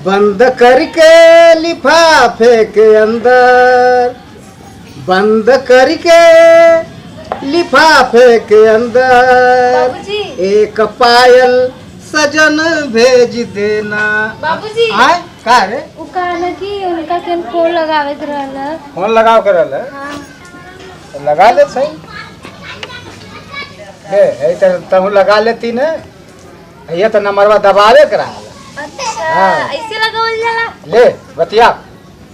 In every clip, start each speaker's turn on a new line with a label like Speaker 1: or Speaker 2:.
Speaker 1: बंद करके लिफाफे के अंदर, बंद करके लिफाफे के अंदर
Speaker 2: बाबूजी।
Speaker 1: एक पायल सजन भेज देना।
Speaker 2: बाबूजी
Speaker 1: आए का रे?
Speaker 2: उ कहना कि उनका केन फोन लगावे के रहला।
Speaker 1: फोन लगाव के रहल?
Speaker 2: हां
Speaker 1: तो लगा ले सही। ए तो तू लगा लेती ना। ये तो नंबरवा दबावे के रहल।
Speaker 2: अच्छा
Speaker 1: हाँ।
Speaker 2: ऐसे लगावल जाला।
Speaker 1: ले बतिया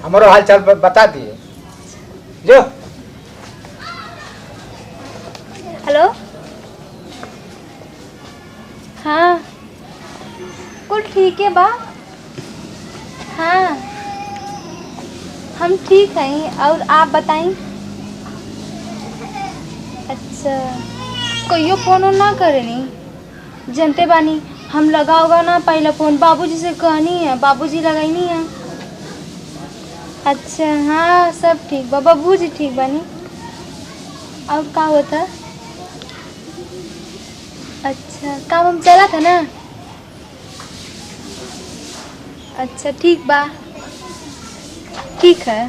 Speaker 1: हमारो हाल चाल बता दिए जो।
Speaker 2: हेलो हाँ कुल ठीक है बा। हाँ हम ठीक हैं और आप बताएं। अच्छा कोई फोन ना करे नहीं जनते बानी हम लगा होगा ना पहले फ़ोन बाबूजी से कहनी है बाबूजी लगाई नहीं है। अच्छा हाँ सब ठीक बा बाबूजी ठीक बानी। और का होता? अच्छा काम हम चला था ना। अच्छा ठीक बा ठीक है।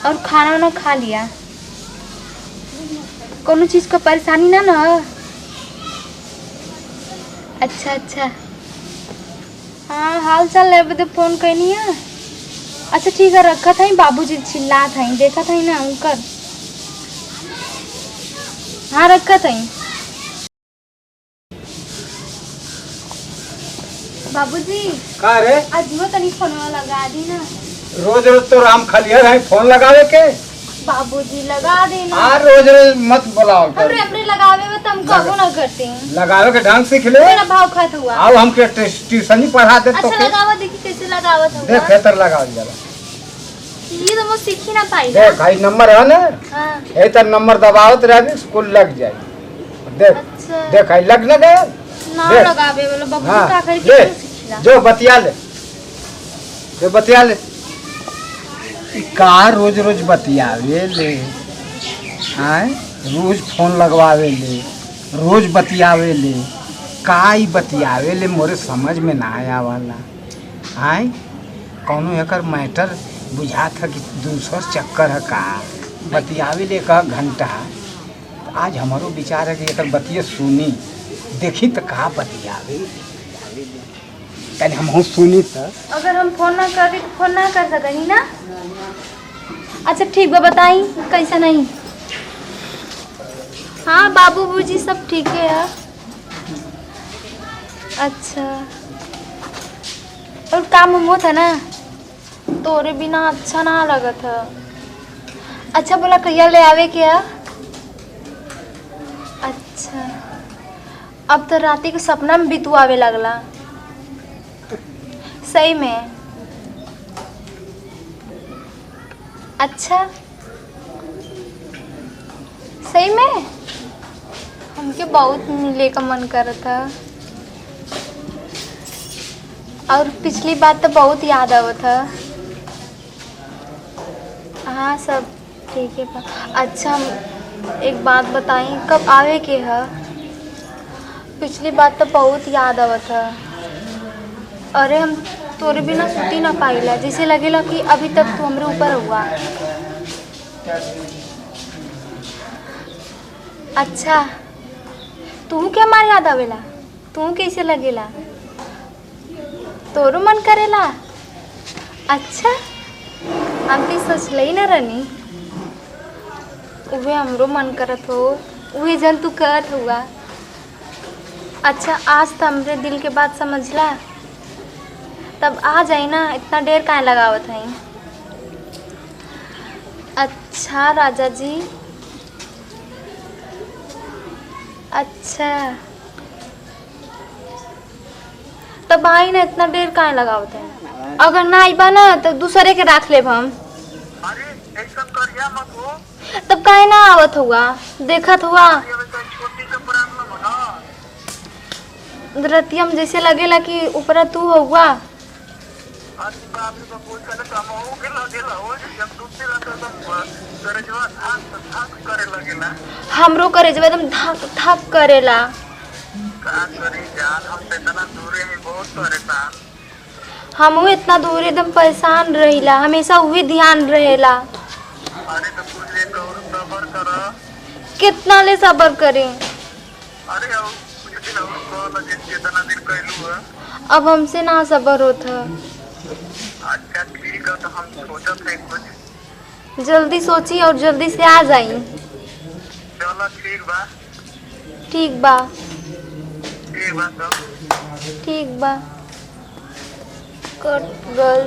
Speaker 2: और खाना वाना खा लिया? कोनो चीज़ का परेशानी ना ना? अच्छा अच्छा हाँ हाल चाल ले बदे फ़ोन करनी है। अच्छा ठीक है रखा था ही बाबूजी चिल्ला था ही देखा था ही ना उनकर। हाँ रखा था ही। बाबूजी
Speaker 1: का रे?
Speaker 2: आज वो तनी फोन लगा दी ना।
Speaker 1: रोज रोज तो राम खलिया है फोन लगावे के।
Speaker 2: बाबूजी लगा देना।
Speaker 1: हाँ रोज रोज मत बुलाओ।
Speaker 2: हमरे अपने लगावे में तुम कबो ना करते हैं।
Speaker 1: लगावे के ढंग सीख ले।
Speaker 2: मेरा भाव खत हुआ।
Speaker 1: आओ हमके ट्यूशन ही पढ़ा दे तो
Speaker 2: अच्छा लगावा देखी कैसे लगावत हुआ।
Speaker 1: देख बेहतर लगाओ जरा।
Speaker 2: ये तो वो सीखी ना पाई।
Speaker 1: देख भाई नंबर है ना।
Speaker 2: हाँ
Speaker 1: ए तर नंबर दबावत रहे स्कूल लग जाए। देख
Speaker 2: अच्छा
Speaker 1: देख आई लग न गया
Speaker 2: ना
Speaker 1: देख।
Speaker 2: लगावे वाला बाबूजी
Speaker 1: हाँ,
Speaker 2: का करी
Speaker 1: ले,
Speaker 2: के सीखला।
Speaker 1: जो बतिया ले जो बतिया ले। का रोज रोज बतियावे ले आए रोज फोन लगवावे ले रोज बतियावे ले का ही बतियावे ले मोरे समझ में ना आया वाला। आए कौनो एकर मैटर बुझा था कि दूसर चक्कर है का बतियावे ले का घंटा। आज हमारो विचार है कि एकर बतिये सुनी देखी तो का बतियावे हम सुनी तो।
Speaker 2: अगर हम फोन ना कर तो फोन ना कर सकनी ना। अच्छा ठीक बा बताई कैसा नहीं। हाँ बाबू बूजी सब ठीक है यार। अच्छा और काम उम होता ना तोरे बिना अच्छा ना लगा था। अच्छा बोला कहिया ले आवे क्या? अच्छा अब तो राती के सपना में बितु आवे लगला। सही में? अच्छा सही में हमके बहुत मिले का मन कर था। और पिछली बात तो बहुत याद आवत था। हाँ सब ठीक है। अच्छा एक बात बताई कब आवे के है? पिछली बात तो बहुत याद आवत था। अरे हम तोरे बिना सुती ना पाइला जैसे लगेला कि अभी तक तू हमरे ऊपर हुआ। अच्छा तू क्या मार याद आवेला? तू कैसे लगेला? तोरो मन करेला? अच्छा हम तो सोचल ही ना रहनी। उहे हमरो मन करत हो उहे जन तू कहत हुआ। अच्छा आज तो हमरे दिल के बात समझला तब आ जाए ना इतना देर काहे लगावत है? अच्छा राजा जी अच्छा तब आई ना इतना देर काहे लगावत है? अगर ना आईबा ना तो दूसरे के रख लेब हम।
Speaker 3: अरे ऐसा करिया मत हो।
Speaker 2: तब काहे ना आवत हुआ? देखत हुआ
Speaker 3: छोटी का प्रॉब्लम हो ना।
Speaker 2: रतिया में जैसे लगेला कि ऊपर तू हुआ।
Speaker 3: आज बाप रे बाप चले काम हो गेला हो जब दूसरे ला तो करे जवा धाक करे लगेला।
Speaker 2: हमरो करे जब एकदम धक धक करेला।
Speaker 3: का करी जान हम से इतना दूर में बहुत परेशान।
Speaker 2: हम इतना दूर एकदम परेशान रहिला, हमेशा वही ध्यान रहेला।
Speaker 3: अरे तो कुछ दिन और सबर कर।
Speaker 2: कितना ले सबर करें?
Speaker 3: अरे अब कुछ दिन और कॉल जितना दिन कैलू है।
Speaker 2: अब हमसे ना सबर होता।
Speaker 3: अच्छा ठीक है, तो हम सोचत है कुछ।
Speaker 2: जल्दी सोची और जल्दी से आ जाई।
Speaker 3: चलो ठीक बा।
Speaker 2: ठीक बा।
Speaker 3: ठीक बा तो।
Speaker 2: ठीक बा। कट गल।